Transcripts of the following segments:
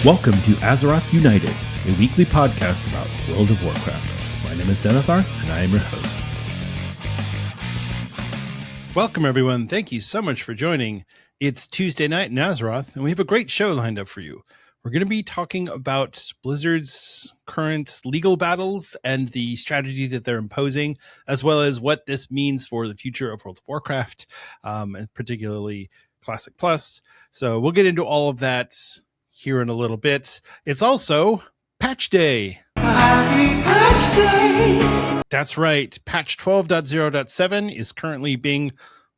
Welcome to Azeroth United, a weekly podcast about World of Warcraft. My name is Denethar, and I am your host. Welcome, everyone. Thank you so much for joining. It's Tuesday night in Azeroth, and we have a great show lined up for you. We're going to be talking about Blizzard's current legal battles and the strategy that they're imposing, as well as what this means for the future of World of Warcraft, and particularly Classic Plus. So we'll get into all of that here in a little bit. It's also Patch Day. Happy Patch Day! That's right. Patch 12.0.7 is currently being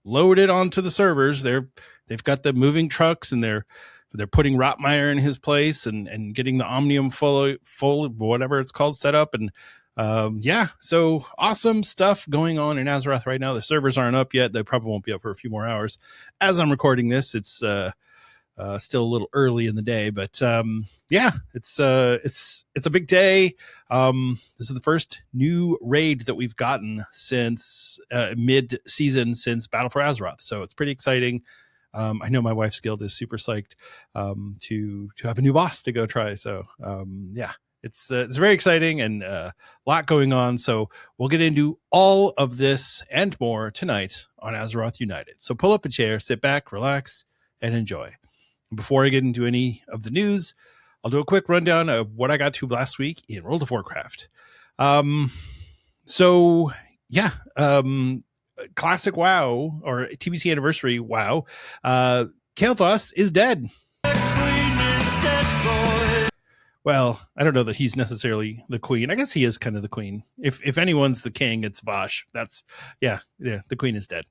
loaded onto the servers. They've got the moving trucks, and they're putting Rotmire in his place and getting the Omnium full whatever it's called set up. And so awesome stuff going on in Azeroth right now. The servers aren't up yet. They probably won't be up for a few more hours. As I'm recording this, it's still a little early in the day, but it's a big day. This is the first new raid that we've gotten since mid-season, since Battle for Azeroth. So it's pretty exciting. I know my wife's guild is super psyched to have a new boss to go try. So it's very exciting and a lot going on. So we'll get into all of this and more tonight on Azeroth United. So pull up a chair, sit back, relax, and enjoy. Before I get into any of the news, I'll do a quick rundown of what I got to last week in World of Warcraft. Classic WoW, or TBC Anniversary WoW, Kael'thas is dead. Well, I don't know that he's necessarily the queen. I guess he is kind of the queen. If anyone's the king, it's Vosh. The queen is dead.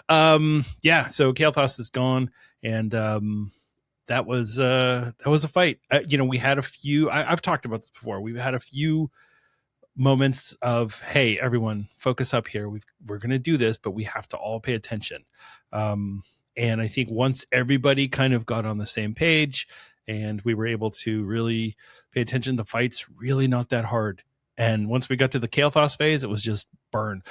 So Kael'thas is gone, and that was a fight. We had a few. I've talked about this before. We've had a few moments of, hey, everyone, focus up here. We're going to do this, but we have to all pay attention. And I think once everybody kind of got on the same page, and we were able to really pay attention, the fight's really not that hard. And once we got to the Kael'thas phase, it was just burn.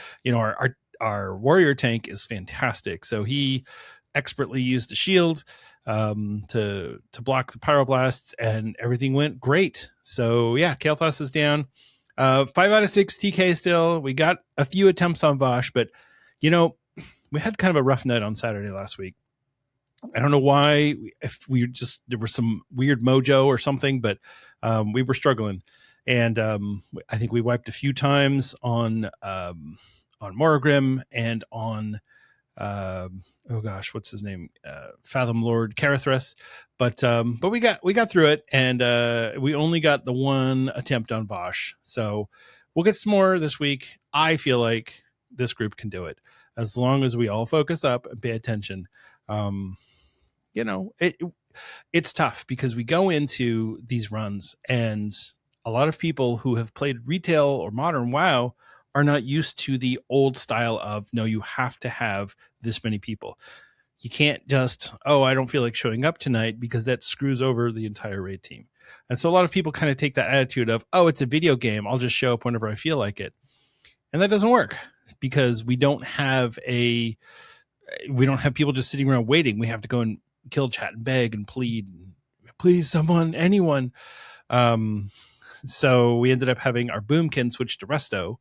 Our warrior tank is fantastic. So he expertly used the shield to block the pyroblasts, and everything went great. So yeah, Kael'thas is down. 5 out of 6 TK still. We got a few attempts on Vosh, but we had kind of a rough night on Saturday last week. I don't know why, if there was some weird mojo or something, but we were struggling. And I think we wiped a few times on Morgrim and on what's his name? Fathom Lord Karathras. But we got through it, and we only got the one attempt on Vosh. So we'll get some more this week. I feel like this group can do it as long as we all focus up and pay attention. It's tough because we go into these runs, and a lot of people who have played retail or modern WoW are not used to the old style of, no, you have to have this many people. You can't just, I don't feel like showing up tonight, because that screws over the entire raid team. And so a lot of people kind of take that attitude of, it's a video game, I'll just show up whenever I feel like it. And that doesn't work, because we don't have people just sitting around waiting. We have to go and kill chat and beg and plead, please, someone, anyone. So we ended up having our boomkin switch to Resto,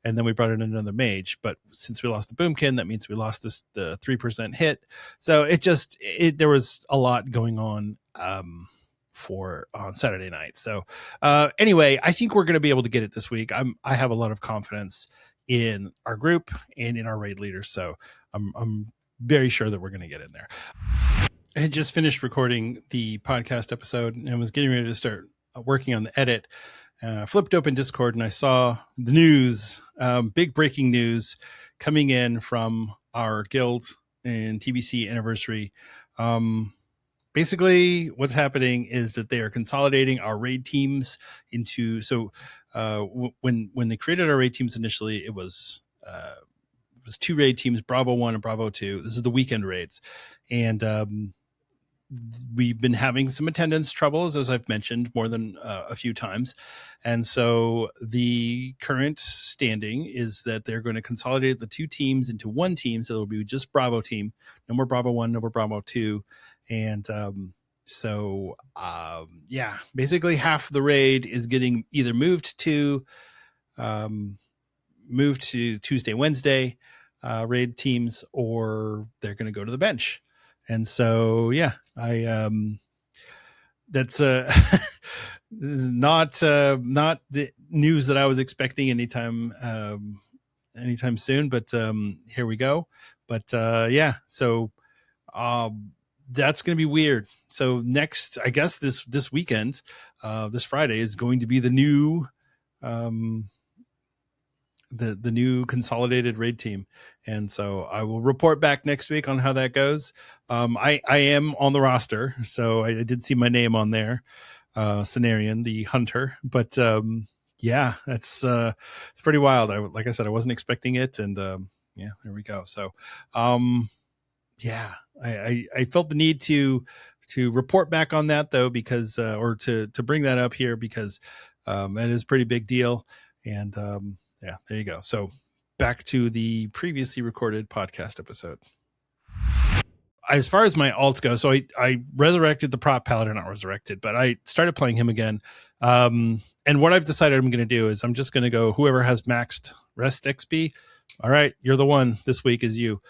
and then we brought in another mage. But since we lost the boomkin, that means we lost the 3% hit. So there was a lot going on on Saturday night. So anyway, I think we're going to be able to get it this week. I have a lot of confidence in our group and in our raid leaders. So I'm very sure that we're going to get in there. I had just finished recording the podcast episode and was getting ready to start working on the edit. Flipped open Discord, and I saw the news, big breaking news coming in from our guild in TBC Anniversary. Basically, what's happening is that they are consolidating our raid teams into. So when they created our raid teams initially, it was 2 raid teams, Bravo 1 and Bravo 2. This is the weekend raids, and we've been having some attendance troubles, as I've mentioned more than a few times. And so the current standing is that they're going to consolidate the 2 teams into one team. So it'll be just Bravo team. No more Bravo 1, no more Bravo 2. And So yeah, basically half the raid is getting either moved to Tuesday, Wednesday raid teams, or they're going to go to the bench. And so yeah, that's this is not the news that I was expecting anytime soon, but here we go. But yeah, so that's going to be weird. So next, I guess this weekend, this Friday is going to be the new the new consolidated raid team. And so I will report back next week on how that goes. I am on the roster, so I did see my name on there, Cenarian, the hunter. But yeah, it's pretty wild. Like I said, I wasn't expecting it, and yeah, there we go. So yeah, I felt the need to report back on that, though, because or to bring that up here, because it is a pretty big deal. And yeah, there you go. So back to the previously recorded podcast episode. As far as my alts go, so I resurrected the prop paladin, not resurrected, but I started playing him again. And what I've decided I'm going to do is I'm just going to go whoever has maxed rest XP. All right, you're the one this week is you.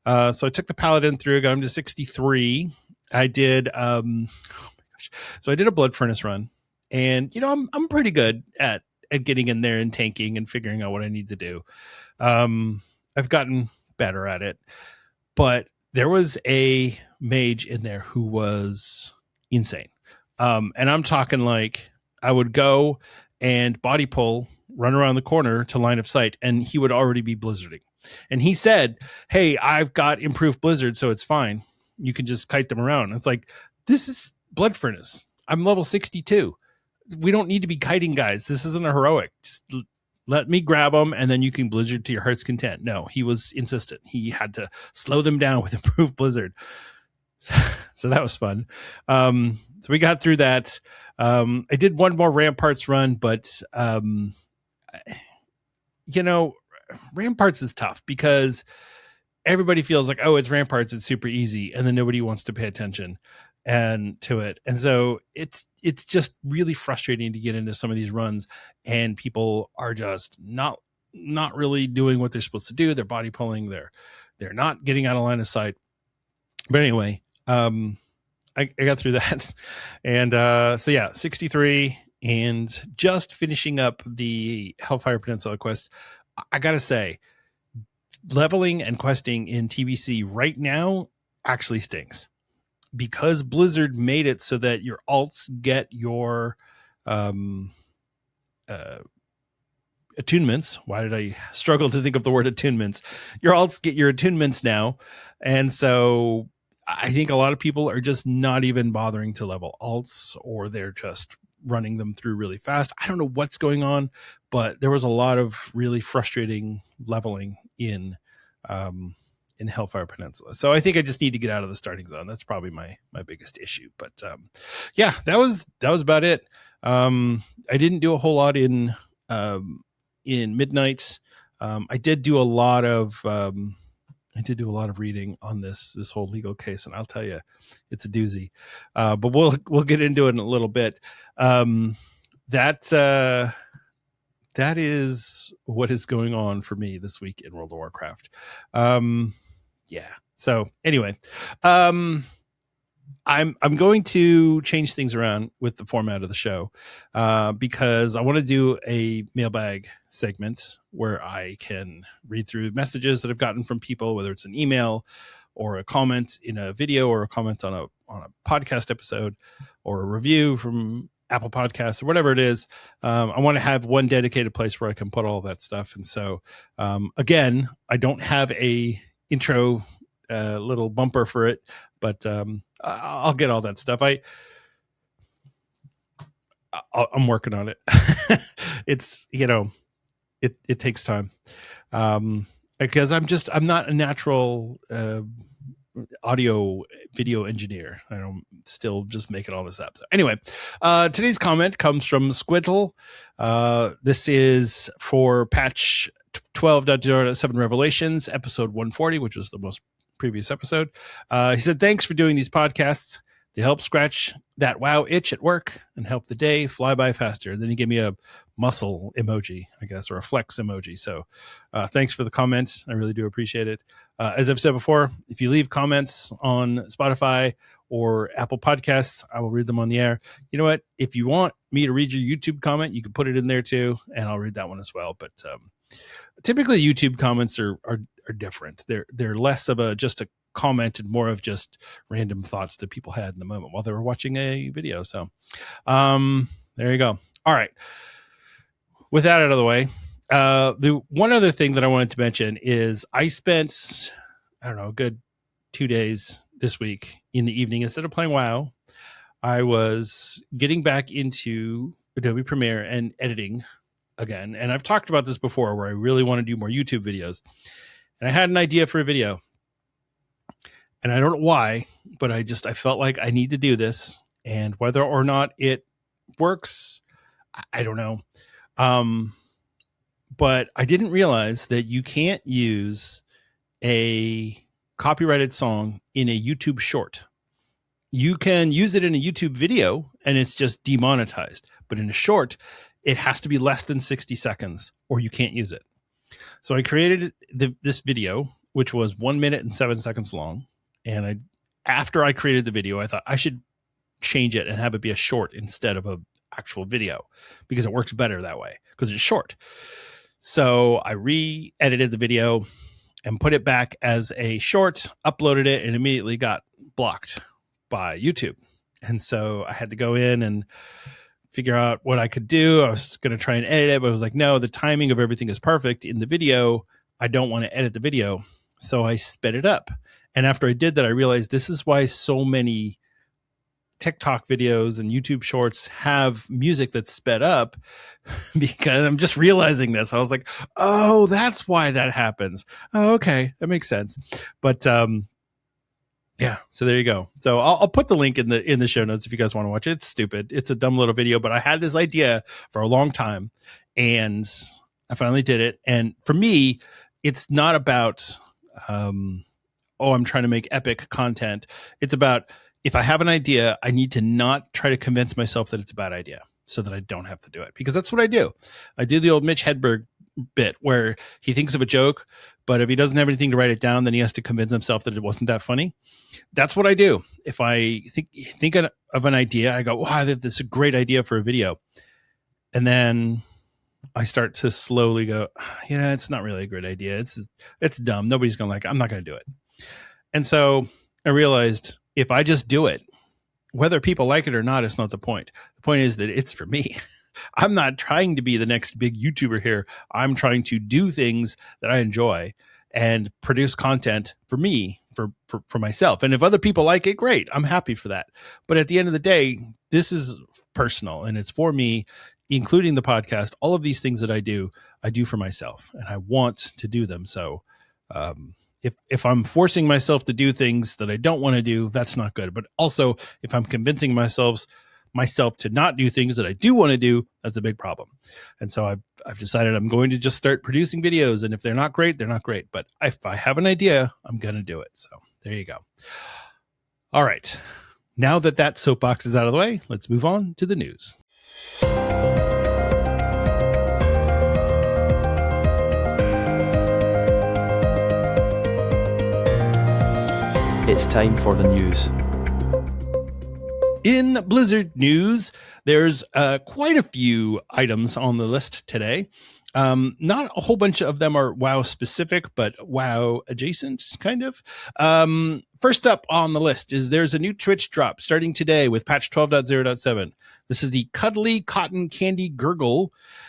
So I took the paladin through, got him to 63. I did oh my gosh. So I did a blood furnace run, and I'm pretty good at getting in there and tanking and figuring out what I need to do. I've gotten better at it, but there was a mage in there who was insane. And I'm talking like I would go and body pull, run around the corner to line of sight, and he would already be blizzarding. And he said, "Hey, I've got improved blizzard, so it's fine. You can just kite them around." It's like, this is blood furnace. I'm level 62. We don't need to be kiting guys. This isn't a heroic. Just let me grab them, and then you can blizzard to your heart's content. No, he was insistent. He had to slow them down with improved blizzard. So that was fun. So we got through that. I did one more ramparts run, but ramparts is tough because everybody feels like, oh, it's ramparts, it's super easy, and then nobody wants to pay attention and to it. And so it's just really frustrating to get into some of these runs, and people are just not really doing what they're supposed to do. They're body pulling, they're not getting out of line of sight. But anyway, I got through that. And so yeah, 63, and just finishing up the Hellfire Peninsula quest. I gotta say, leveling and questing in TBC right now actually stinks, because Blizzard made it so that your alts get your attunements. Why did I struggle to think of the word attunements? Your alts get your attunements now. And so I think a lot of people are just not even bothering to level alts, or they're just running them through really fast. I don't know what's going on, but there was a lot of really frustrating leveling in Hellfire Peninsula. So I think I just need to get out of the starting zone. That's probably my biggest issue. But yeah, that was about it. I didn't do a whole lot in Midnight. I did do a lot of reading on this whole legal case, and I'll tell you, it's a doozy. But we'll get into it in a little bit. That is what is going on for me this week in World of Warcraft. Yeah. So anyway, I'm going to change things around with the format of the show, because I want to do a mailbag segment where I can read through messages that I've gotten from people, whether it's an email or a comment in a video or a comment on a podcast episode or a review from Apple Podcasts or whatever it is. I want to have one dedicated place where I can put all that stuff. And so, again, I don't have a intro little bumper for it, but I'll get all that stuff. I'm working on it. It's, it takes time. Because I'm not a natural audio video engineer. I'm still just making all this up. So anyway, today's comment comes from Squidle. This is for patch 12.0.7 Revelations, episode 140, which was the most previous episode. He said, "Thanks for doing these podcasts. to help scratch that WoW itch at work and help the day fly by faster. And then he gave me a muscle emoji, I guess, or a flex emoji. So thanks for the comments. I really do appreciate it. As I've said before, if you leave comments on Spotify or Apple Podcasts, I will read them on the air. You know what? If you want me to read your YouTube comment, you can put it in there too, and I'll read that one as well. But typically YouTube comments are different. They're less of just a comment and more of just random thoughts that people had in the moment while they were watching a video. So there you go. All right. With that out of the way, the one other thing that I wanted to mention is I spent, I don't know, a good 2 days this week in the evening. Instead of playing WoW, I was getting back into Adobe Premiere and editing again. And I've talked about this before where I really want to do more YouTube videos. And I had an idea for a video. And I don't know why, but I felt like I need to do this. And whether or not it works, I don't know. But I didn't realize that you can't use a copyrighted song in a YouTube short. You can use it in a YouTube video and it's just demonetized. But in a short, it has to be less than 60 seconds or you can't use it. So I created this video, which was 1 minute and 7 seconds long. And after I created the video, I thought I should change it and have it be a short instead of a actual video because it works better that way because it's short. So I re-edited the video and put it back as a short, uploaded it, and immediately got blocked by YouTube. And so I had to go in and figure out what I could do. I was going to try and edit it, but I was like, no, the timing of everything is perfect in the video. I don't want to edit the video. So I sped it up. And after I did that, I realized this is why so many TikTok videos and YouTube shorts have music that's sped up because I'm just realizing this. I was like, oh, that's why that happens. Oh, okay. That makes sense. But yeah, so there you go. So I'll put the link in the show notes if you guys want to watch it. It's stupid. It's a dumb little video, but I had this idea for a long time and I finally did it. And for me, it's not about, I'm trying to make epic content. It's about, if I have an idea, I need to not try to convince myself that it's a bad idea so that I don't have to do it. Because that's what I do. I do the old Mitch Hedberg bit where he thinks of a joke, but if he doesn't have anything to write it down, then he has to convince himself that it wasn't that funny. That's what I do. If I think of an idea, I go, wow, this is a great idea for a video. And then I start to slowly go, yeah, it's not really a great idea. It's dumb. Nobody's going to like it. I'm not going to do it. And so I realized if I just do it, whether people like it or not, it's not the point. The point is that it's for me. I'm not trying to be the next big YouTuber here. I'm trying to do things that I enjoy and produce content for me, for myself. And if other people like it, great. I'm happy for that. But at the end of the day, this is personal and it's for me, including the podcast. All of these things that I do for myself and I want to do them. So, if I'm forcing myself to do things that I don't want to do, that's not good. But also, if I'm convincing myself to not do things that I do want to do, that's a big problem. And so I've decided I'm going to just start producing videos. And if they're not great, they're not great. But if I have an idea, I'm going to do it. So there you go. All right. Now that soapbox is out of the way, let's move on to the news. It's time for the news. In Blizzard news, there's quite a few items on the list today. Not a whole bunch of them are WoW specific, but WoW adjacent, kind of. First up on the list is there's a new Twitch drop starting today with patch 12.0.7. This is the Cuddly Cotton Candy Grrgle.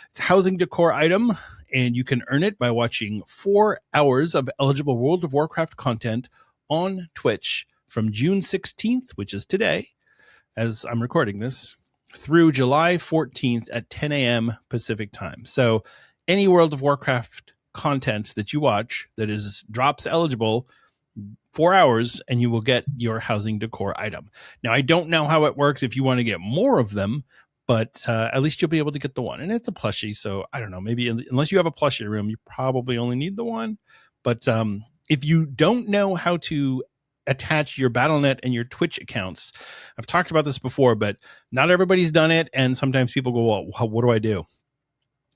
It's a housing decor item, and you can earn it by watching 4 hours of eligible World of Warcraft content on Twitch from June 16th, which is today, as I'm recording this, through July 14th at 10 a.m. Pacific time. So any World of Warcraft content that you watch that is drops eligible, 4 hours, and you will get your housing decor item. Now, I don't know how it works if you want to get more of them, but at least you'll be able to get the one. And it's a plushie, so I don't know. Maybe unless you have a plushie room, you probably only need the one. But if you don't know how to attach your Battle.net and your Twitch accounts. I've talked about this before, but not everybody's done it. And sometimes people go, well, what do I do?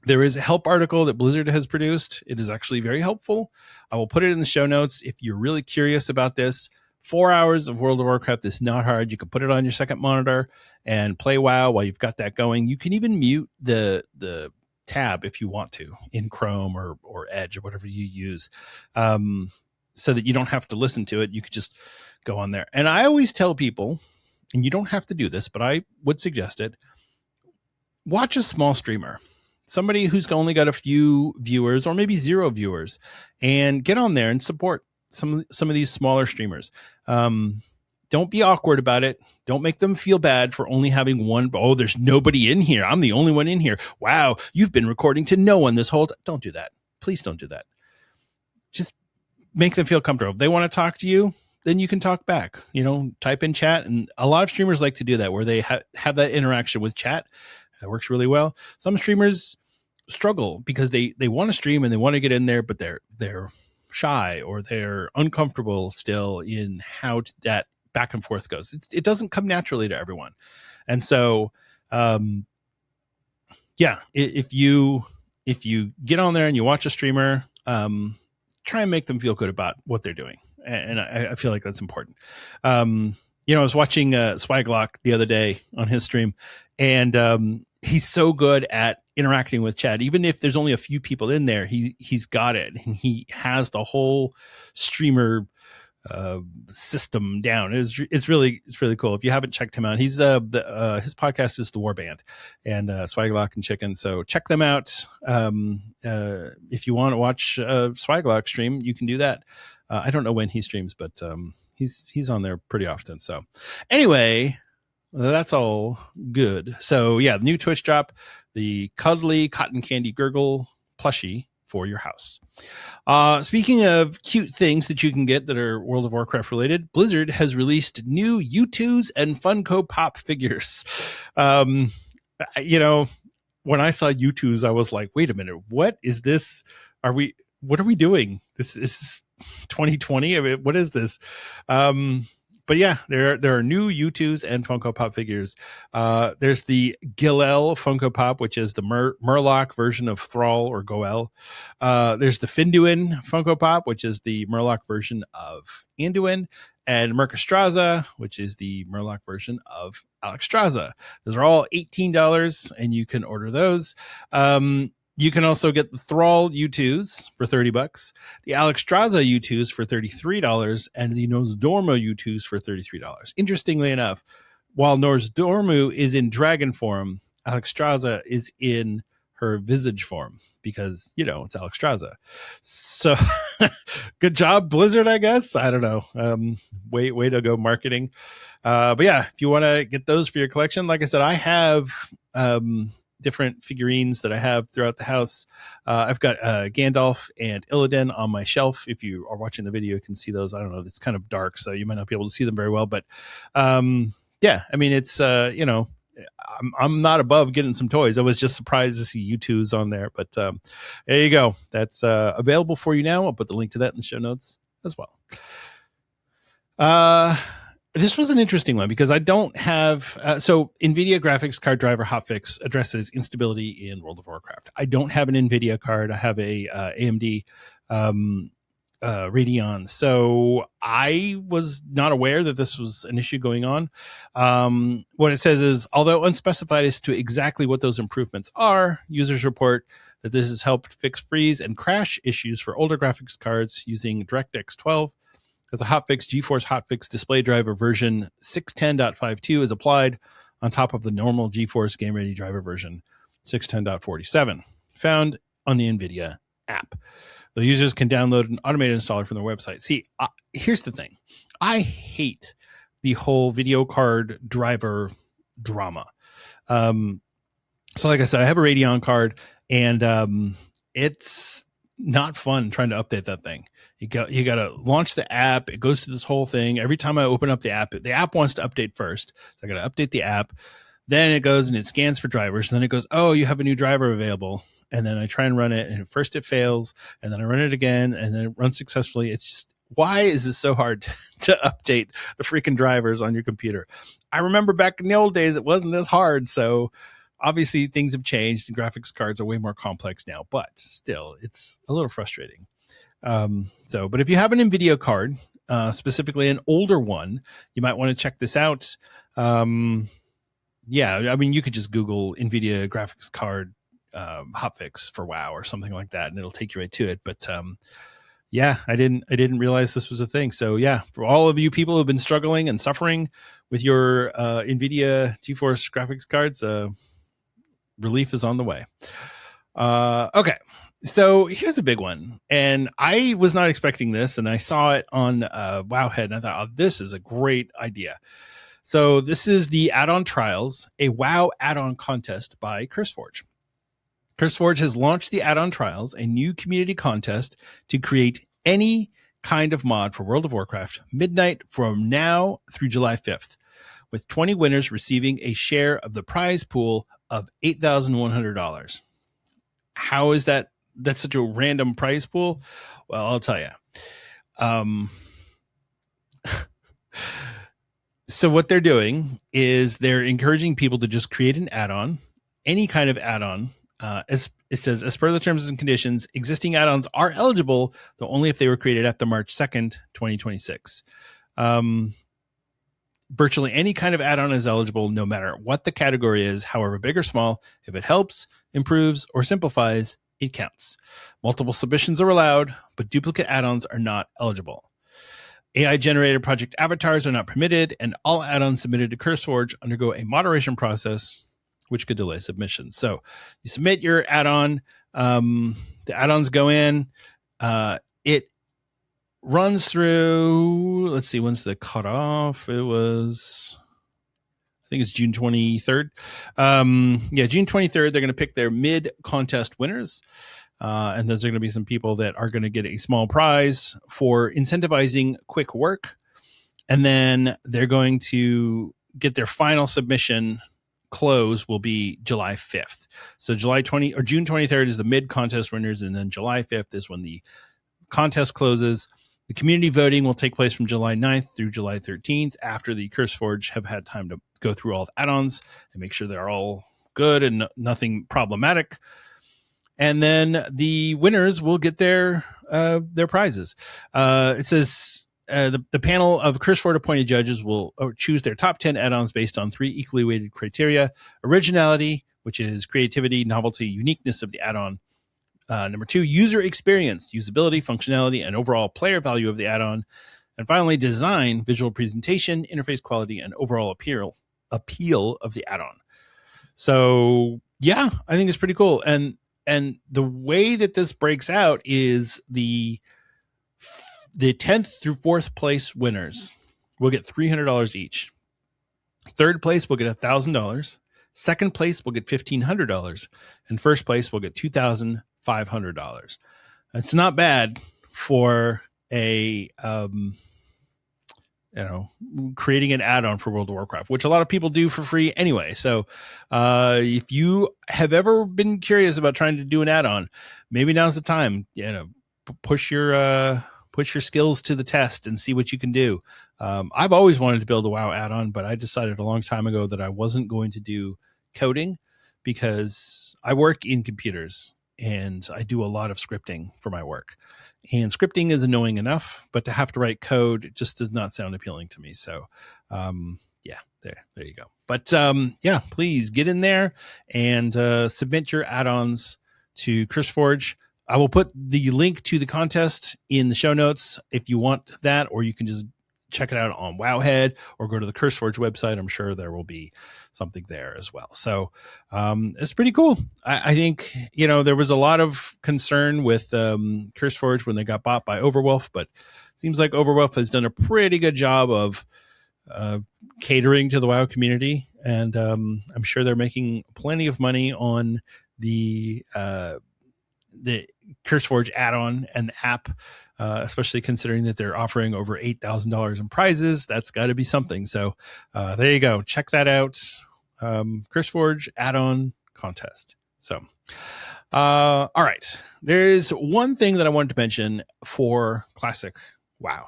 There is a help article that Blizzard has produced. It is actually very helpful. I will put it in the show notes. If you're really curious about this, 4 hours of World of Warcraft is not hard. You can put it on your second monitor and play WoW while you've got that going. You can even mute the tab if you want to in Chrome or Edge or whatever you use, so that you don't have to listen to it. You could just go on there. And I always tell people, and you don't have to do this, but I would suggest it, watch a small streamer. Somebody who's only got a few viewers or maybe 0 viewers, and get on there and support some of these smaller streamers. Don't be awkward about it. Don't make them feel bad for only having one. Oh, there's nobody in here. I'm the only one in here. Wow, you've been recording to no one this whole time. Don't do that. Please don't do that. Just make them feel comfortable. If they want to talk to you, then you can talk back. Type in chat. And a lot of streamers like to do that, where they have that interaction with chat. It works really well. Some streamers struggle because they want to stream and they want to get in there, but they're shy or they're uncomfortable still in how that back and forth goes. It doesn't come naturally to everyone. And so, if you get on there and you watch a streamer, try and make them feel good about what they're doing. And I feel like that's important. I was watching Swaglock the other day on his stream, and he's so good at interacting with chat. Even if there's only a few people in there, he's got it. And he has the whole streamer system down. It's really cool. If you haven't checked him out, he's his podcast is The War Band and Swaglock and Chicken. So check them out. If you want to watch Swaglock stream, you can do that. I don't know when he streams, but he's on there pretty often. So anyway, that's all good. So yeah, the new Twitch drop, the Cuddly Cotton Candy Grrgle plushie for your house. Speaking of cute things that you can get that are World of Warcraft related, Blizzard has released new Youtooz and Funko Pop figures. When I saw Youtooz, I was like, wait a minute, what is this? What are we doing? This is 2020. I mean, what is this? But yeah, there are new Youtooz and Funko Pop figures. There's the Grrgle Funko Pop, which is the Murloc version of Thrall or Goel. There's the Finduin Funko Pop, which is the Murloc version of Anduin, and Mercastraza, which is the Murloc version of Alexstrasza. Those are all $18, and you can order those. You can also get the Thrall Youtooz for $30, the Alexstrasza Youtooz for $33, and the Nozdormu Youtooz for $33. Interestingly enough, while Nozdormu is in dragon form, Alexstrasza is in her visage form because, it's Alexstrasza. So good job, Blizzard, I guess. I don't know. Way to go marketing. But yeah, if you want to get those for your collection, like I said, I have different figurines that I have throughout the house. I've got Gandalf and Illidan on my shelf. If you are watching the video, you can see those. I don't know, it's kind of dark, so you might not be able to see them very well, but yeah, I mean, it's I'm not above getting some toys. I was just surprised to see Youtooz on there, but there you go. That's available for you now. I'll put the link to that in the show notes as well. This was an interesting one because I don't have so NVIDIA graphics card driver hotfix addresses instability in World of Warcraft. I don't have an NVIDIA card. I have a AMD Radeon. So I was not aware that this was an issue going on. What it says is, although unspecified as to exactly what those improvements are, users report that this has helped fix freeze and crash issues for older graphics cards using DirectX 12. As a hotfix, GeForce Hotfix Display Driver version 610.52 is applied on top of the normal GeForce Game Ready Driver version 610.47, found on the NVIDIA app. The users can download an automated installer from their website. See, here's the thing. I hate the whole video card driver drama. So like I said, I have a Radeon card, and it's not fun trying to update that thing. You got to launch the app. It goes through this whole thing. Every time I open up the app wants to update first. So I got to update the app. Then it goes and it scans for drivers. And then it goes, oh, you have a new driver available. And then I try and run it. And first it fails. And then I run it again. And then it runs successfully. It's just Why is this so hard to update the freaking drivers on your computer? I remember back in the old days, it wasn't this hard. So obviously things have changed and graphics cards are way more complex now, but still it's a little frustrating. But if you have an NVIDIA card, specifically an older one, you might want to check this out. You could just Google NVIDIA graphics card hotfix for WoW or something like that, and it'll take you right to it. But I didn't realize this was a thing. So yeah, for all of you people who've been struggling and suffering with your NVIDIA GeForce graphics cards, relief is on the way. Okay. So here's a big one, and I was not expecting this, and I saw it on Wowhead, and I thought, oh, this is a great idea. So this is the Addon Trials, a WoW add-on contest by CurseForge. CurseForge has launched the Addon Trials, a new community contest to create any kind of mod for World of Warcraft midnight from now through July 5th, with 20 winners receiving a share of the prize pool of $8,100. How is that? That's such a random prize pool. Well, I'll tell you. So what they're doing is they're encouraging people to just create an add-on, any kind of add-on. As it says, as per the terms and conditions, existing add-ons are eligible, though only if they were created after March 2nd, 2026. Virtually any kind of add-on is eligible, no matter what the category is, however big or small. If it helps, improves, or simplifies, it counts. Multiple submissions are allowed, but duplicate add-ons are not eligible. AI-generated project avatars are not permitted, and all add-ons submitted to CurseForge undergo a moderation process, which could delay submissions. So you submit your add-on, the add-ons go in, it runs through, let's see, when's the cutoff? It was, I think it's June 23rd. June 23rd, they're going to pick their mid-contest winners. And those are going to be some people that are going to get a small prize for incentivizing quick work. And then they're going to get their final submission close will be July 5th. So June 23rd is the mid-contest winners, and then July 5th is when the contest closes. The community voting will take place from July 9th through July 13th after the CurseForge have had time to go through all the add-ons and make sure they're all good and nothing problematic. And then the winners will get their prizes. It says the panel of CurseForge appointed judges will choose their top 10 add-ons based on 3 equally weighted criteria: originality, which is creativity, novelty, uniqueness of the add-on. Number 2, user experience, usability, functionality, and overall player value of the add-on. And finally, design, visual presentation, interface quality, and overall appeal of the add-on. So yeah, I think it's pretty cool. And the way that this breaks out is the 10th through 4th place winners will get $300 each. Third place will get $1,000. Second place will get $1,500, and first place will get $2,500. It's not bad for a creating an add-on for World of Warcraft, which a lot of people do for free anyway. So if you have ever been curious about trying to do an add-on, maybe now's the time. Push your skills to the test and see what you can do. I've always wanted to build a WoW add-on, but I decided a long time ago that I wasn't going to do coding because I work in computers and I do a lot of scripting for my work. And scripting is annoying enough, but to have to write code just does not sound appealing to me. So, there you go. But please get in there and submit your add-ons to CurseForge. I will put the link to the contest in the show notes if you want that, or you can just check it out on Wowhead or go to the CurseForge website. I'm sure there will be something there as well. So it's pretty cool. I think, there was a lot of concern with CurseForge when they got bought by Overwolf, but it seems like Overwolf has done a pretty good job of catering to the WoW community. And I'm sure they're making plenty of money on the CurseForge add-on and the app, especially considering that they're offering over $8,000 in prizes. That's got to be something. So there you go. Check that out. CurseForge add-on contest. So, all right. There's one thing that I wanted to mention for Classic Wow.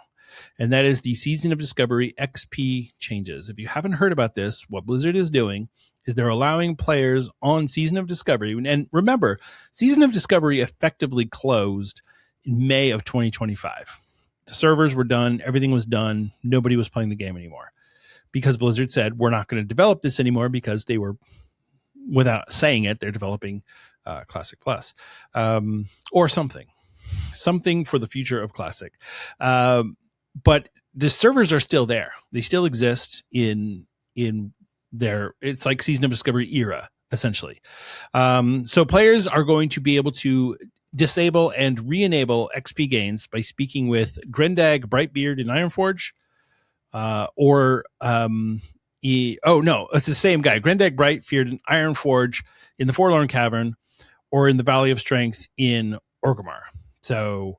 And that is the Season of Discovery XP changes. If you haven't heard about this, what Blizzard is doing is they're allowing players on Season of Discovery. And remember, Season of Discovery effectively closed in May of 2025. The servers were done. Everything was done. Nobody was playing the game anymore because Blizzard said, we're not going to develop this anymore, because they were, without saying it, they're developing Classic Plus or something for the future of Classic. But the servers are still there. They still exist in their, it's like Season of Discovery era, essentially. So players are going to be able to disable and re-enable XP gains by speaking with Grendag, Brightbeard, and Ironforge, it's the same guy, Grendag, Brightbeard, and Ironforge in the Forlorn Cavern, or in the Valley of Strength in Orgrimmar. So,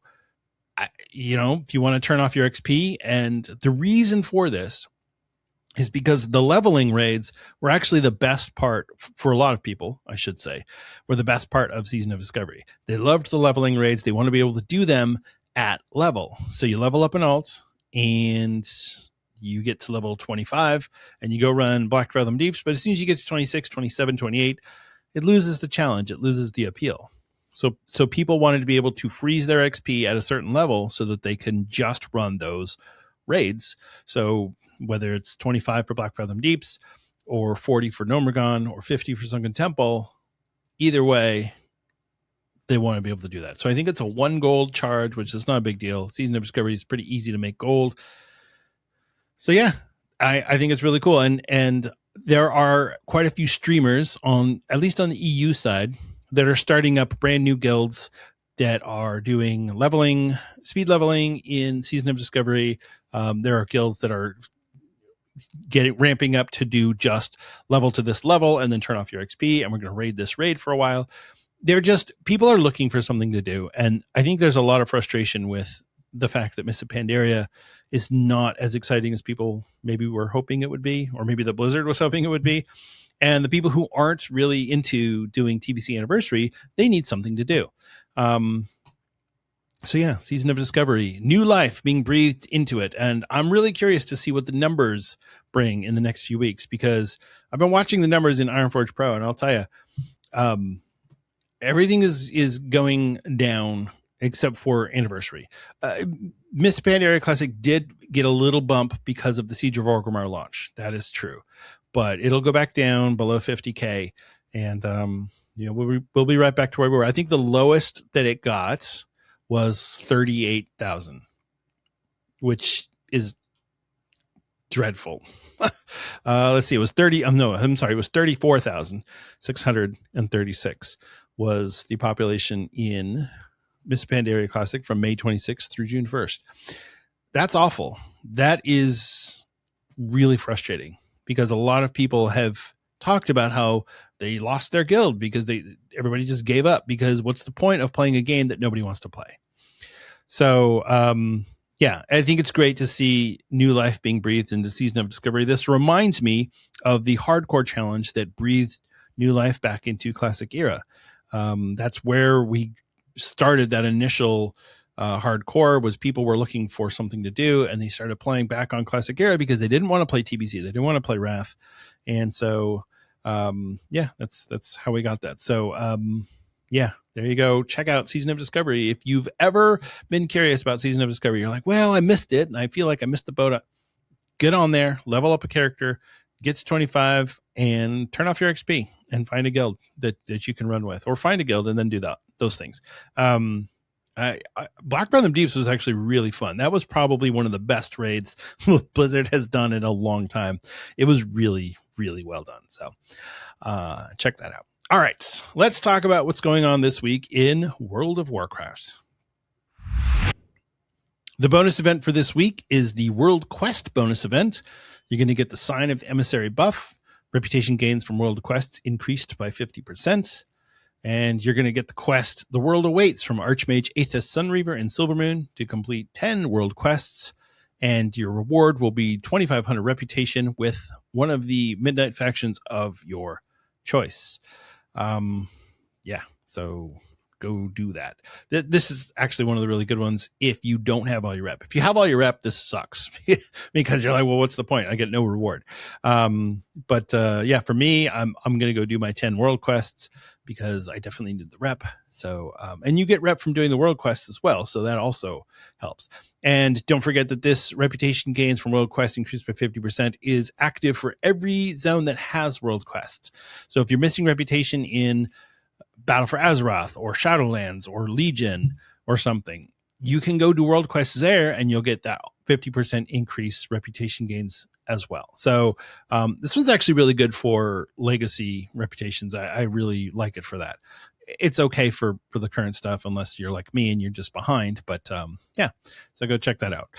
if you want to turn off your XP, and the reason for this is because the leveling raids were actually the best part for a lot of people, I should say, were the best part of Season of Discovery. They loved the leveling raids. They want to be able to do them at level. So you level up an alt and you get to level 25 and you go run Black Fathom Deeps. But as soon as you get to 26, 27, 28, it loses the challenge. It loses the appeal. So people wanted to be able to freeze their XP at a certain level so that they can just run those raids. So whether it's 25 for Black Fathom Deeps or 40 for Nomergon or 50 for Sunken Temple, either way, they want to be able to do that. So I think it's a 1 gold charge, which is not a big deal. Season of Discovery is pretty easy to make gold. So yeah, I think it's really cool. And there are quite a few streamers at least on the EU side, that are starting up brand new guilds that are doing speed leveling in Season of Discovery. There are guilds that are ramping up to do just level to this level and then turn off your XP, and we're going to raid this raid for a while. People are looking for something to do. And I think there's a lot of frustration with the fact that Mists of Pandaria is not as exciting as people maybe were hoping it would be, or maybe the Blizzard was hoping it would be. And the people who aren't really into doing TBC Anniversary, they need something to do. So yeah, Season of Discovery, new life being breathed into it. And I'm really curious to see what the numbers bring in the next few weeks, because I've been watching the numbers in Ironforge Pro, and I'll tell you, everything is going down except for Anniversary. Mists of Pandaria Classic did get a little bump because of the Siege of Orgrimmar launch. That is true. But it'll go back down below 50K, and we'll be right back to where we were. I think the lowest that it got was 38,000, which is dreadful. Let's see, it was 34,636 was the population in Mists of Pandaria Classic from May 26th through June 1st. That's awful. That is really frustrating, because a lot of people have talked about how they lost their guild because everybody just gave up, because what's the point of playing a game that nobody wants to play? So, yeah, I think it's great to see new life being breathed into Season of Discovery. This reminds me of the hardcore challenge that breathed new life back into Classic era. That's where we started that initial hardcore, was people were looking for something to do, and they started playing back on Classic era because they didn't want to play TBC. They didn't want to play Wrath. And so, yeah, that's how we got that. So, yeah, there you go. Check out Season of Discovery. If you've ever been curious about Season of Discovery, you're like, well, I missed it, and I feel like I missed the boat. Get on there, level up a character, get to 25, and turn off your XP and find a guild that you can run with, or find a guild and then do those things. Black Fathom Deeps was actually really fun. That was probably one of the best raids Blizzard has done in a long time. It was really, really well done. So check that out. All right, let's talk about what's going on this week in World of Warcraft. The bonus event for this week is the World Quest bonus event. You're going to get the Sign of Emissary buff. Reputation gains from World Quests increased by 50%. And you're going to get the quest, The World Awaits, from Archmage Aethys Sunreaver and Silvermoon to complete 10 World Quests. And your reward will be 2,500 reputation with one of the Midnight factions of your choice. Yeah, so go do that. This is actually one of the really good ones if you don't have all your rep. If you have all your rep, this sucks because you're like, well, what's the point? I get no reward. But for me, I'm going to go do my 10 world quests because I definitely need the rep. So, and you get rep from doing the world quests as well. So that also helps. And don't forget that this reputation gains from world quests increased by 50% is active for every zone that has world quests. So if you're missing reputation in Battle for Azeroth or Shadowlands or Legion or something, you can go do world quests there and you'll get that 50% increase reputation gains as well. So this one's actually really good for legacy reputations. I really like it for that. It's okay for the current stuff unless you're like me and you're just behind. But so go check that out.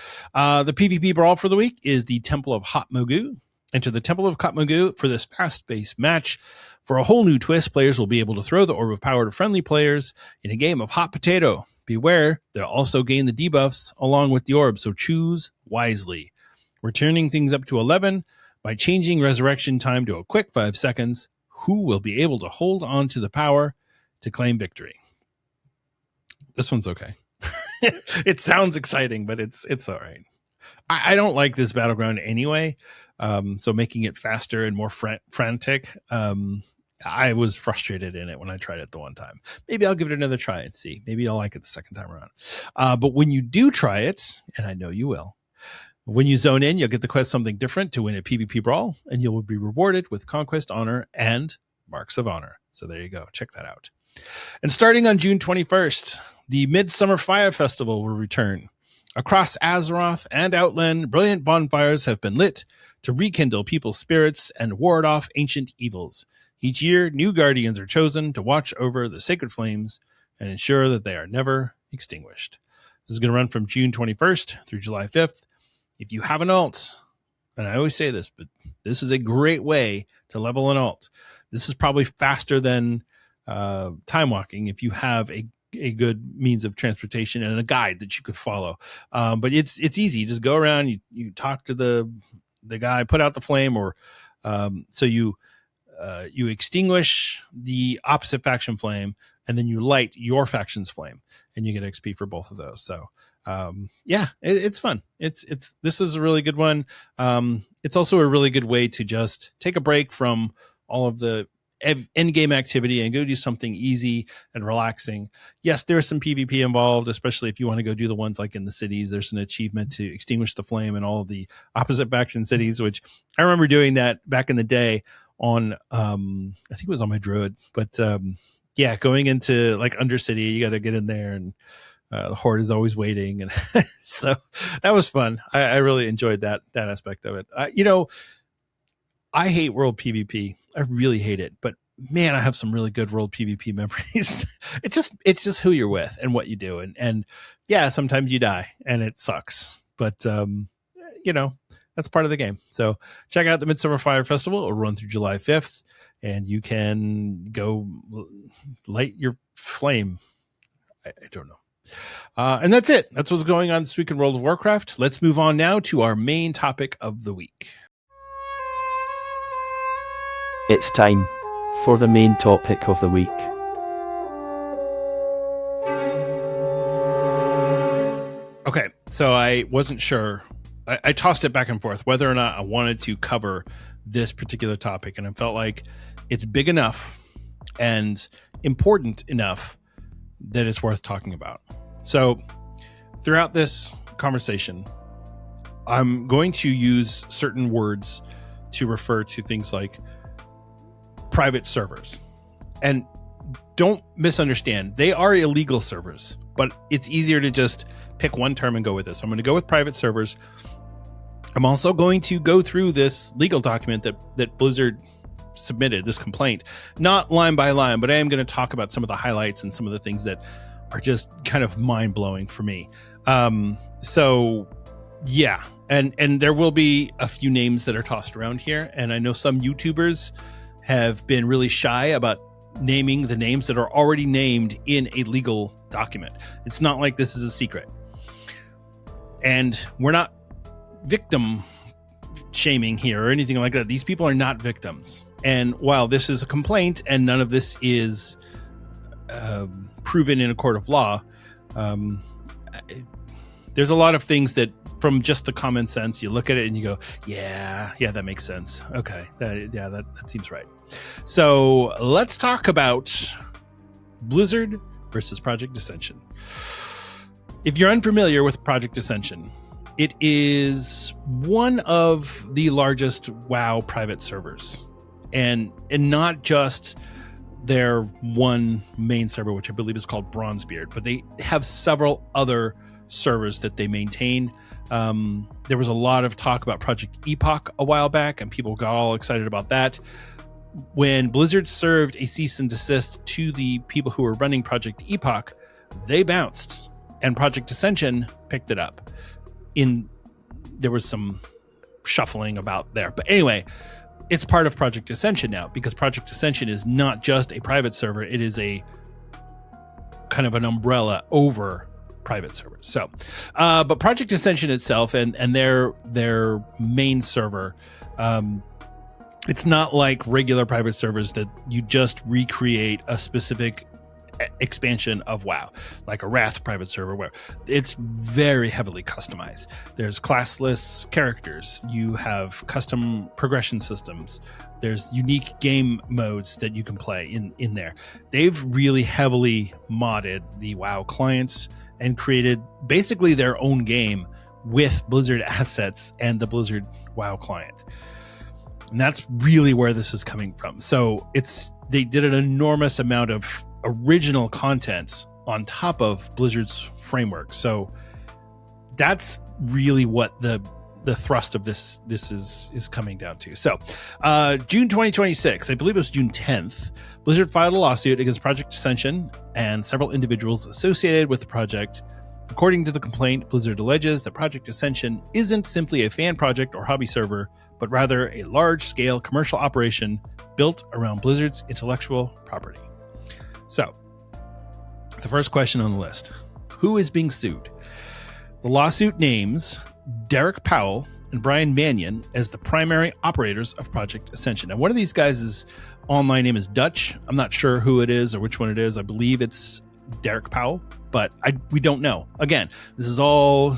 The PvP brawl for the week is the Temple of Hot Mogu. Enter the Temple of Hot Mogu for this fast-paced match. For a whole new twist, players will be able to throw the Orb of Power to friendly players in a game of hot potato. Beware, they'll also gain the debuffs along with the orb, so choose wisely. We're turning things up to 11 by changing resurrection time to a quick 5 seconds. Who will be able to hold on to the power to claim victory? This one's okay. It sounds exciting, but it's all right. I don't like this battleground anyway, so making it faster and more frantic, I was frustrated in it when I tried it the one time. Maybe I'll give it another try and see. Maybe I'll like it the second time around. But when you do try it, and I know you will, when you zone in, you'll get the quest Something Different to win a PvP brawl, and you will be rewarded with Conquest Honor and Marks of Honor. So there you go. Check that out. And starting on June 21st, the Midsummer Fire Festival will return. Across Azeroth and Outland, brilliant bonfires have been lit to rekindle people's spirits and ward off ancient evils. Each year, new guardians are chosen to watch over the sacred flames and ensure that they are never extinguished. This is going to run from June 21st through July 5th. If you have an alt, and I always say this, but this is a great way to level an alt. This is probably faster than time walking if you have a good means of transportation and a guide that you could follow. But it's easy. You just go around, you talk to the guy, put out the flame, or so you extinguish the opposite faction flame, and then you light your faction's flame, and you get XP for both of those. So it's fun. This is a really good one. It's also a really good way to just take a break from all of the end game activity and go do something easy and relaxing. Yes, there's some PvP involved, especially if you want to go do the ones like in the cities. There's an achievement to extinguish the flame in all of the opposite faction cities, which I remember doing that back in the day on I think it was on my druid, but going into like Undercity, you got to get in there, and the horde is always waiting, and so that was fun. I really enjoyed that aspect of it. I hate world PvP. I really hate it, but man, I have some really good world PvP memories. It's just who you're with and what you do, and yeah, sometimes you die and it sucks, but that's part of the game. So check out the Midsummer Fire Festival. It'll run through July 5th, and you can go light your flame. I don't know. And that's it. That's what's going on this week in World of Warcraft. Let's move on now to our main topic of the week. It's time for the main topic of the week. Okay, so I wasn't sure. I tossed it back and forth whether or not I wanted to cover this particular topic, and I felt like it's big enough and important enough that it's worth talking about. So throughout this conversation, I'm going to use certain words to refer to things like private servers. And don't misunderstand, they are illegal servers, but it's easier to just pick one term and go with it. So I'm going to go with private servers. I'm also going to go through this legal document that Blizzard submitted, this complaint, not line by line, but I am going to talk about some of the highlights and some of the things that are just kind of mind-blowing for me. So yeah, and there will be a few names that are tossed around here, and I know some YouTubers have been really shy about naming the names that are already named in a legal document. It's not like this is a secret. And we're not victim shaming here or anything like that. These people are not victims. And while this is a complaint and none of this is proven in a court of law. There's a lot of things that, from just the common sense, you look at it and you go, yeah, that makes sense. Okay, that seems right. So let's talk about Blizzard versus Project Ascension. If you're unfamiliar with Project Ascension, it is one of the largest WoW private servers, and not just their one main server, which I believe is called Bronzebeard, but they have several other servers that they maintain. There was a lot of talk about Project Epoch a while back, and people got all excited about that. When Blizzard served a cease and desist to the people who were running Project Epoch, they bounced, and Project Ascension picked it up. There was some shuffling about there, but anyway, it's part of Project Ascension now, because Project Ascension is not just a private server; it is a kind of an umbrella over private servers. So, but Project Ascension itself and their main server, it's not like regular private servers that you just recreate a specific expansion of WoW, like a Wrath private server, where it's very heavily customized. There's classless characters, you have custom progression systems, there's unique game modes that you can play in there. They've really heavily modded the WoW clients and created basically their own game with Blizzard assets and the Blizzard WoW client. And that's really where this is coming from. So they did an enormous amount of original content on top of Blizzard's framework. So that's really what the thrust of this is coming down to. So June 2026, I believe it was June 10th, Blizzard filed a lawsuit against Project Ascension and several individuals associated with the project. According to the complaint, Blizzard alleges that Project Ascension isn't simply a fan project or hobby server, but rather a large-scale commercial operation built around Blizzard's intellectual property. So, the first question on the list: who is being sued? The lawsuit names Derek Powell and Brian Mannion as the primary operators of Project Ascension. Now, one of these guys' online name is Dutch. I'm not sure who it is or which one it is. I believe it's Derek Powell, but we don't know. Again, this is all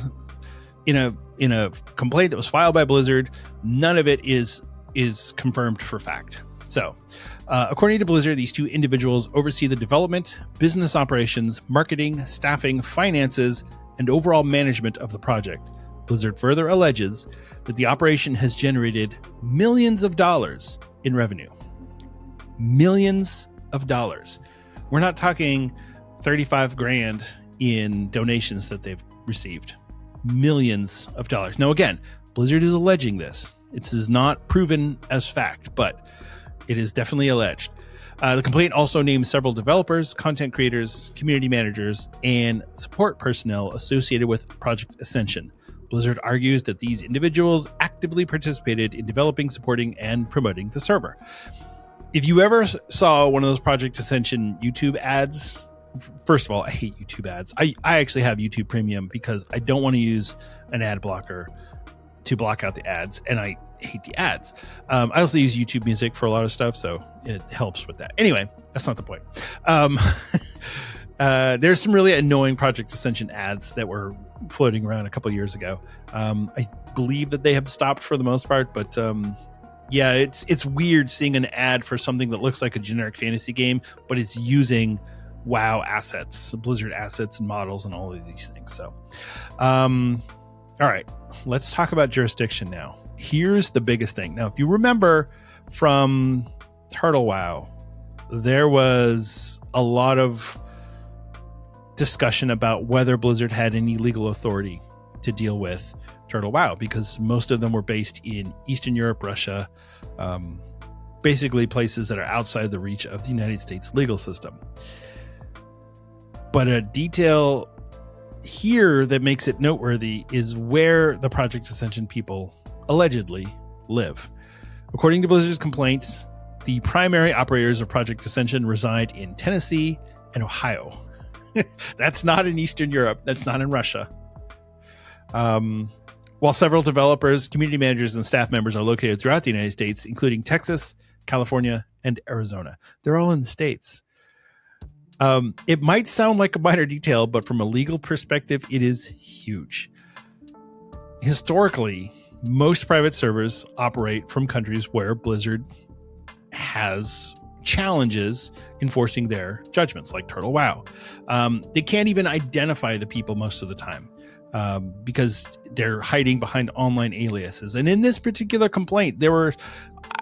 in a complaint that was filed by Blizzard. None of it is confirmed for fact. So, according to Blizzard, these two individuals oversee the development, business operations, marketing, staffing, finances, and overall management of the project. Blizzard further alleges that the operation has generated millions of dollars in revenue. Millions of dollars. We're not talking 35 grand in donations that they've received. Millions of dollars. Now, again, Blizzard is alleging this. It is not proven as fact, but it is definitely alleged. The complaint also names several developers, content creators, community managers, and support personnel associated with Project Ascension. Blizzard argues that these individuals actively participated in developing, supporting, and promoting the server. If you ever saw one of those Project Ascension YouTube ads, first of all, I hate YouTube ads. I actually have YouTube Premium because I don't want to use an ad blocker to block out the ads, and I hate the ads. I also use YouTube Music for a lot of stuff, so it helps with that. Anyway, that's not the point. There's some really annoying Project Ascension ads that were floating around a couple of years ago. I believe that they have stopped for the most part, but yeah, it's weird seeing an ad for something that looks like a generic fantasy game, but it's using WoW assets, Blizzard assets and models and all of these things. So, all right, let's talk about jurisdiction now. Here's the biggest thing. Now, if you remember from Turtle WoW, there was a lot of discussion about whether Blizzard had any legal authority to deal with Turtle WoW, because most of them were based in Eastern Europe, Russia, basically places that are outside the reach of the United States legal system. But a detail here that makes it noteworthy is where the Project Ascension people allegedly live. According to Blizzard's complaints, the primary operators of Project Ascension reside in Tennessee and Ohio. That's not in Eastern Europe. That's not in Russia. While several developers, community managers, and staff members are located throughout the United States, including Texas, California, and Arizona. They're all in the States. It might sound like a minor detail, but from a legal perspective, it is huge. Historically, most private servers operate from countries where Blizzard has challenges enforcing their judgments, like Turtle WoW. They can't even identify the people most of the time because they're hiding behind online aliases. And in this particular complaint,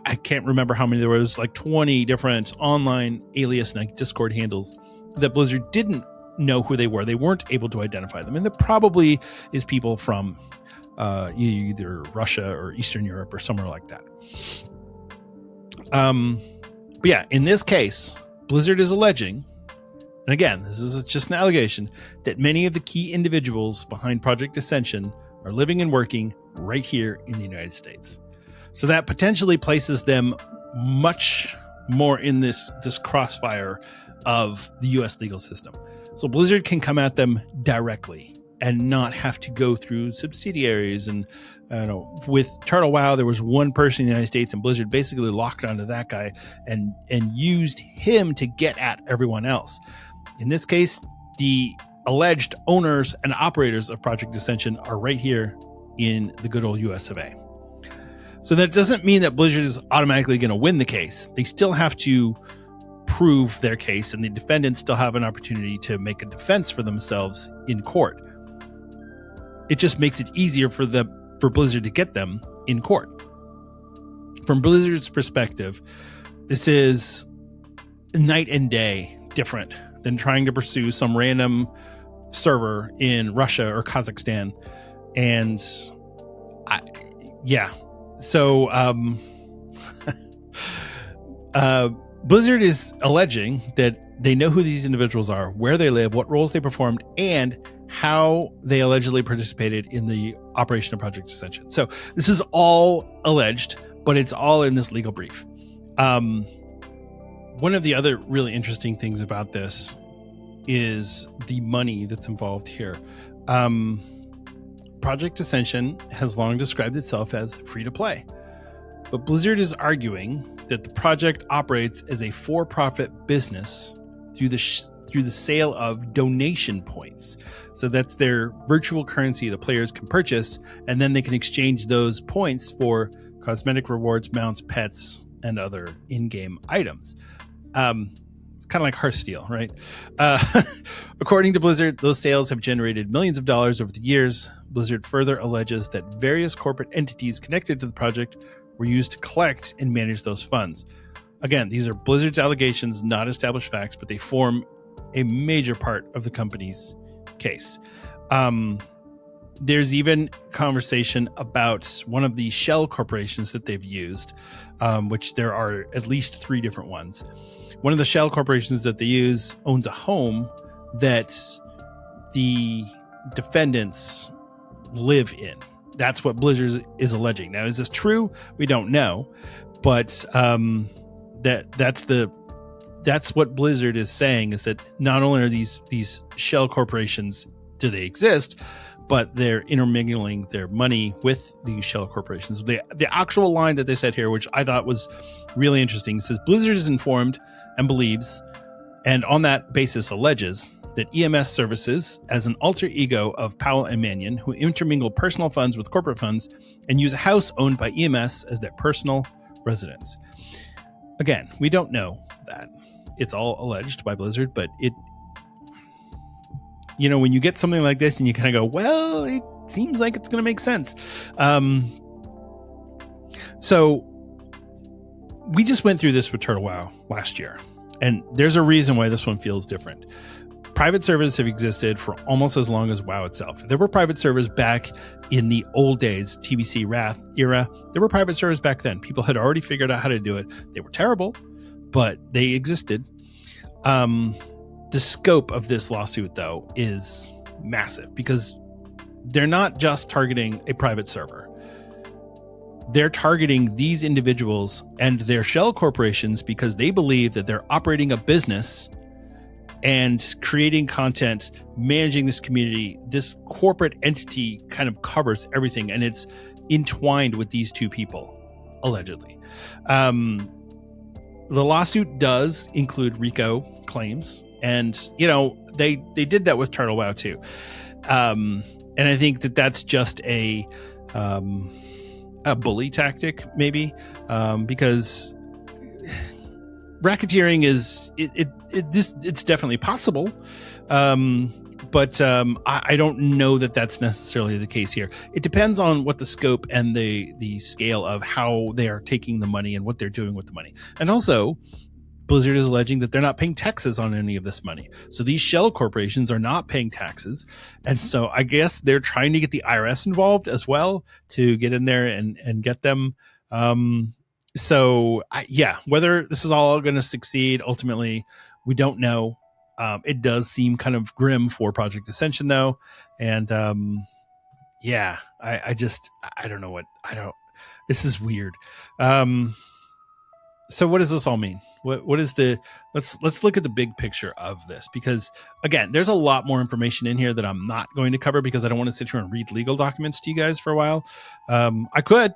I can't remember how many, there was like 20 different online alias and like Discord handles that Blizzard didn't know who they were. They weren't able to identify them. And there probably is people from either Russia or Eastern Europe or somewhere like that. But yeah, in this case, Blizzard is alleging, and again, this is just an allegation, that many of the key individuals behind Project Ascension are living and working right here in the United States. So that potentially places them much more in this crossfire of the US legal system. So Blizzard can come at them directly and not have to go through subsidiaries. And with Turtle WoW, there was one person in the United States, and Blizzard basically locked onto that guy and used him to get at everyone else. In this case, the alleged owners and operators of Project Ascension are right here in the good old US of A. So that doesn't mean that Blizzard is automatically going to win the case. They still have to prove their case, and the defendants still have an opportunity to make a defense for themselves in court. It just makes it easier for Blizzard to get them in court. From Blizzard's perspective, this is night and day different than trying to pursue some random server in Russia or Kazakhstan. And Blizzard is alleging that they know who these individuals are, where they live, what roles they performed, and how they allegedly participated in the operation of Project Ascension. So this is all alleged, but it's all in this legal brief. One of the other really interesting things about this is the money that's involved here. Project Ascension has long described itself as free to play, but Blizzard is arguing that the project operates as a for-profit business through the sale of donation points. So that's their virtual currency the players can purchase, and then they can exchange those points for cosmetic rewards, mounts, pets, and other in-game items. It's kind of like Hearthstone, right? According to Blizzard, those sales have generated millions of dollars over the years. Blizzard further alleges that various corporate entities connected to the project were used to collect and manage those funds. Again, these are Blizzard's allegations, not established facts, but they form a major part of the company's case. There's even conversation about one of the shell corporations that they've used, which there are at least 3 different ones. One of the shell corporations that they use owns a home that the defendants live in. That's what Blizzard is alleging. Now, is this true? We don't know, but that's what Blizzard is saying, is that not only are these shell corporations, do they exist, but they're intermingling their money with these shell corporations. The actual line that they said here, which I thought was really interesting, says Blizzard is informed and believes, and on that basis alleges, that EMS services as an alter ego of Powell and Mannion, who intermingle personal funds with corporate funds and use a house owned by EMS as their personal residence. Again, we don't know that. It's all alleged by Blizzard, but when you get something like this and you kind of go, well, it seems like it's going to make sense. So we just went through this with Turtle WoW last year, and there's a reason why this one feels different. Private servers have existed for almost as long as WoW itself. There were private servers back in the old days, TBC Wrath era. There were private servers back then. People had already figured out how to do it. They were terrible, but they existed. The scope of this lawsuit, though, is massive because they're not just targeting a private server. They're targeting these individuals and their shell corporations because they believe that they're operating a business and creating content, managing this community. This corporate entity kind of covers everything, and it's entwined with these 2 people, allegedly. The lawsuit does include RICO claims And, they did that with Turtle WoW too. And I think that that's just a bully tactic, maybe, because racketeering is it's definitely possible. But I don't know that that's necessarily the case here. It depends on what the scope and the scale of how they are taking the money and what they're doing with the money. And also, Blizzard is alleging that they're not paying taxes on any of this money. So these shell corporations are not paying taxes. And so I guess they're trying to get the IRS involved as well to get in there and get them. Whether this is all going to succeed, ultimately, we don't know. It does seem kind of grim for Project Ascension, though. And I don't know this is weird. So what does this all mean? What is let's look at the big picture of this, because again, there's a lot more information in here that I'm not going to cover because I don't want to sit here and read legal documents to you guys for a while. I could.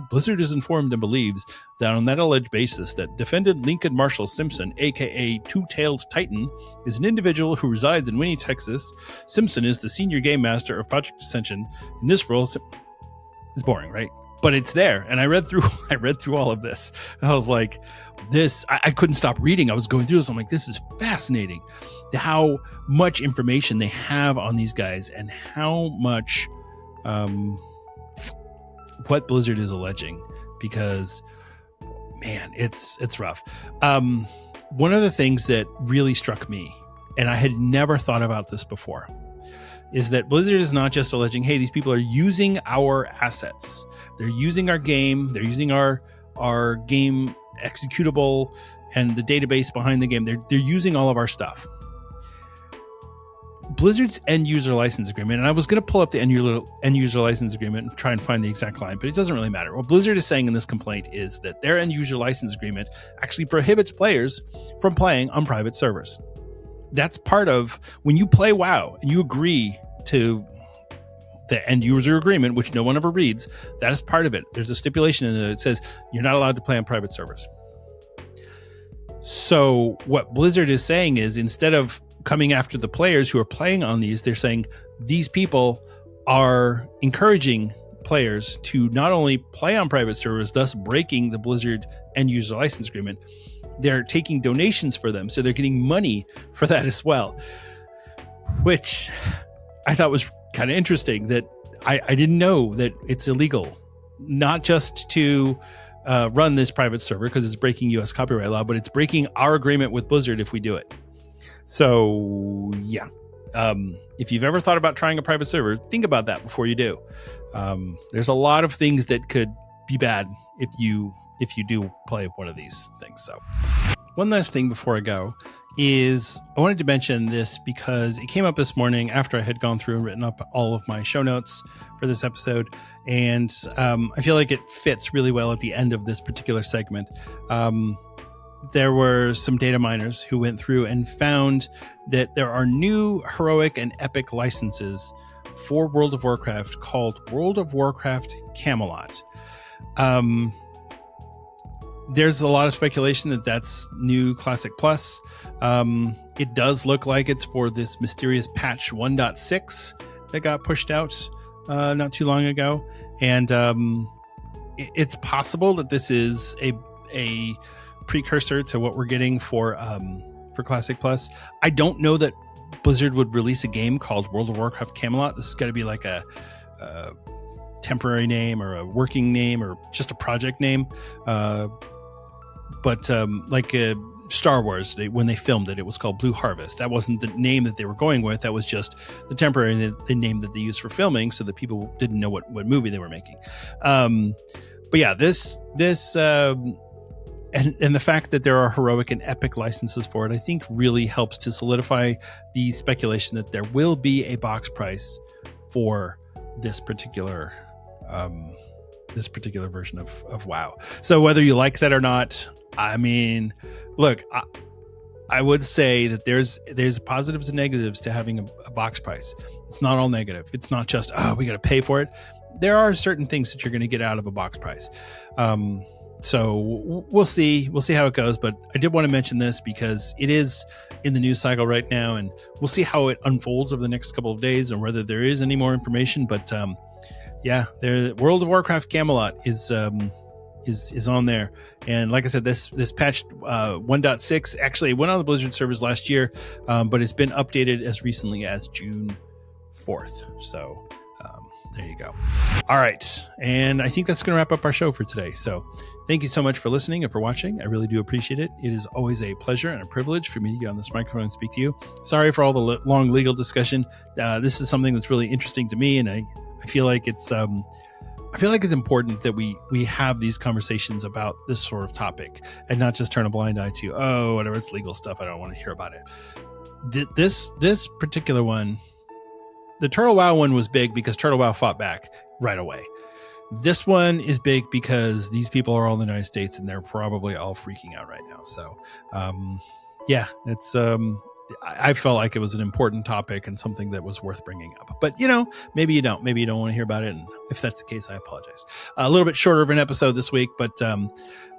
Blizzard is informed and believes that on that alleged basis that defendant Lincoln Marshall Simpson, aka Two-Tailed Titan, is an individual who resides in Winnie, Texas. Simpson is the senior game master of Project Ascension. In this role, it's boring, right? But it's there, and I read through all of this, and I was like, I couldn't stop reading. I was going through this. I'm like, this is fascinating, how much information they have on these guys, and how much what Blizzard is alleging, because man, it's rough. One of the things that really struck me, and I had never thought about this before, is that Blizzard is not just alleging, hey, these people are using our assets. They're using our game. They're using our game executable and the database behind the game. They're using all of our stuff. Blizzard's end user license agreement, and I was going to pull up the end user license agreement and try and find the exact line, but it doesn't really matter. What Blizzard is saying in this complaint is that their end user license agreement actually prohibits players from playing on private servers. That's part of when you play WoW and you agree to the end user agreement, which no one ever reads. That is part of it. There's a stipulation in it that says you're not allowed to play on private servers. So what Blizzard is saying is, instead of coming after the players who are playing on these, they're saying these people are encouraging players to not only play on private servers, thus breaking the Blizzard end user license agreement. They're taking donations for them, so they're getting money for that as well, which I thought was kind of interesting, that I didn't know that it's illegal, not just to run this private server because it's breaking US copyright law, but it's breaking our agreement with Blizzard if we do it. So yeah, if you've ever thought about trying a private server, think about that before you do. There's a lot of things that could be bad if you do play one of these things. So one last thing before I go is I wanted to mention this because it came up this morning after I had gone through and written up all of my show notes for this episode. And I feel like it fits really well at the end of this particular segment. There were some data miners who went through and found that there are new heroic and epic licenses for World of Warcraft called World of Warcraft Camelot. There's a lot of speculation that that's new Classic Plus. It does look like it's for this mysterious patch 1.6 that got pushed out not too long ago. And it's possible that this is a precursor to what we're getting for Classic Plus. I don't know that Blizzard would release a game called World of Warcraft Camelot. This is got to be like a temporary name or a working name or just a project name. But like Star Wars, when they filmed it, it was called Blue Harvest. That wasn't the name that they were going with. That was just the temporary the name that they used for filming, so that people didn't know what movie they were making. But yeah, this and the fact that there are heroic and epic licenses for it, I think really helps to solidify the speculation that there will be a box price for this particular version of WoW. So whether you like that or not, I mean, look, I would say that there's positives and negatives to having a box price. It's not all negative. It's not just, we got to pay for it. There are certain things that you're going to get out of a box price. So we'll see how it goes. But I did want to mention this because it is in the news cycle right now, and we'll see how it unfolds over the next couple of days and whether there is any more information. But World of Warcraft Camelot is on there, and like I said, this patch 1.6 actually went on the Blizzard servers last year, but it's been updated as recently as June 4th. So there you go. All right, and I think that's going to wrap up our show for today. So thank you so much for listening and for watching. I really do appreciate it. It is always a pleasure and a privilege for me to get on this microphone and speak to you. Sorry for all the long legal discussion. This is something that's really interesting to me, and I feel like it's important that we have these conversations about this sort of topic and not just turn a blind eye to, whatever, it's legal stuff, I don't want to hear about it. This particular one, the Turtle WoW one, was big because Turtle WoW fought back right away. This one is big because these people are all in the United States and they're probably all freaking out right now. So, it's I felt like it was an important topic and something that was worth bringing up. But, maybe you don't want to hear about it. And if that's the case, I apologize. A little bit shorter of an episode this week, but we're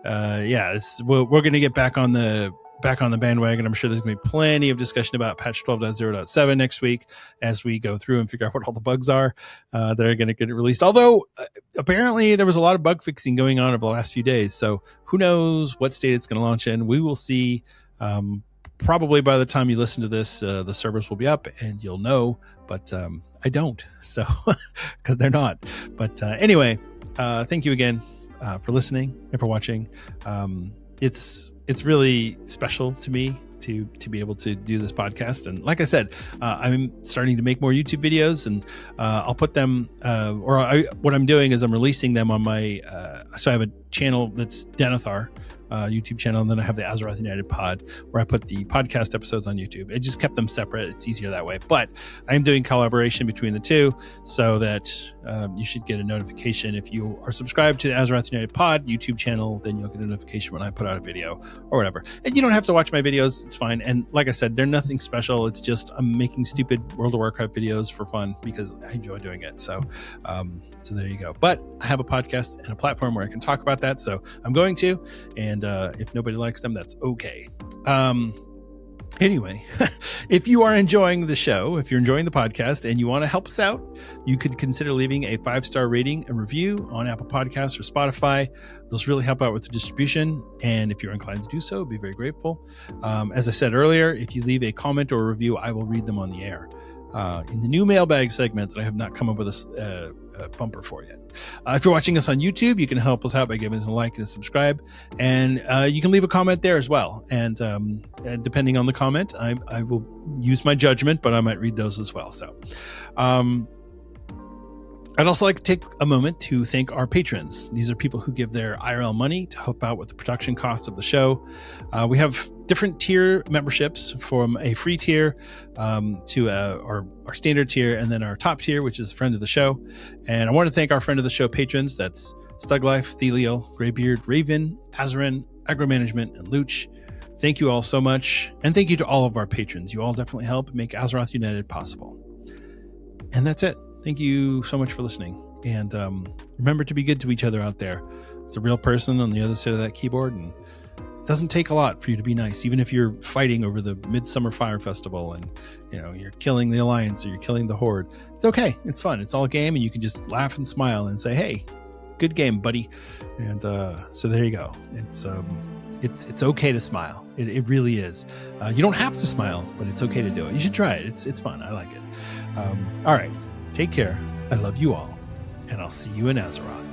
going to get back on the bandwagon. I'm sure there's going to be plenty of discussion about patch 12.0.7 next week as we go through and figure out what all the bugs are that are going to get released. Although apparently there was a lot of bug fixing going on over the last few days. So who knows what state it's going to launch in. We will see. Probably by the time you listen to this, the servers will be up and you'll know, but I don't, so because they're not. But anyway, thank you again for listening and for watching. It's really special to me to be able to do this podcast. And like I said, I'm starting to make more YouTube videos, and I'll put them, what I'm doing is I'm releasing them on my, so I have a channel that's Denethar, YouTube channel, and then I have the Azeroth United pod where I put the podcast episodes on YouTube. I just kept them separate. It's easier that way, but I am doing collaboration between the two so that you should get a notification if you are subscribed to the Azeroth United pod YouTube channel. Then you'll get a notification when I put out a video or whatever, and you don't have to watch my videos. It's fine. And like I said, they're nothing special. It's just I'm making stupid World of Warcraft videos for fun because I enjoy doing it. So there you go. But I have a podcast and a platform where I can talk about that, so I'm going to, and if nobody likes them, that's okay. Anyway, if you are enjoying the show, if you're enjoying the podcast and you want to help us out, you could consider leaving a 5-star rating and review on Apple Podcasts or Spotify. Those really help out with the distribution, and if you're inclined to do so, I'd be very grateful. As I said earlier, if you leave a comment or a review, I will read them on the air. In the new mailbag segment that I have not come up with a bumper for yet. If you're watching us on YouTube, you can help us out by giving us a like and a subscribe, and you can leave a comment there as well. And depending on the comment, I will use my judgment, but I might read those as well. So I'd also like to take a moment to thank our patrons. These are people who give their IRL money to help out with the production costs of the show. We have different tier memberships, from a free tier to our standard tier, and then our top tier, which is friend of the show. And I want to thank our friend of the show patrons. That's Stuglife, Theliel, Greybeard, Raven, Azarin, Agro Management, and Luch. Thank you all so much. And thank you to all of our patrons. You all definitely help make Azeroth United possible. And that's it. Thank you so much for listening. And remember to be good to each other out there. It's a real person on the other side of that keyboard, and it doesn't take a lot for you to be nice, even if you're fighting over the Midsummer Fire Festival and you're killing the Alliance or you're killing the Horde. It's okay. It's fun. It's all a game, and you can just laugh and smile and say, hey, good game, buddy. And so there you go. It's okay to smile. It really is. You don't have to smile, but it's okay to do it. You should try it. It's fun. I like it. All right. Take care. I love you all, and I'll see you in Azeroth.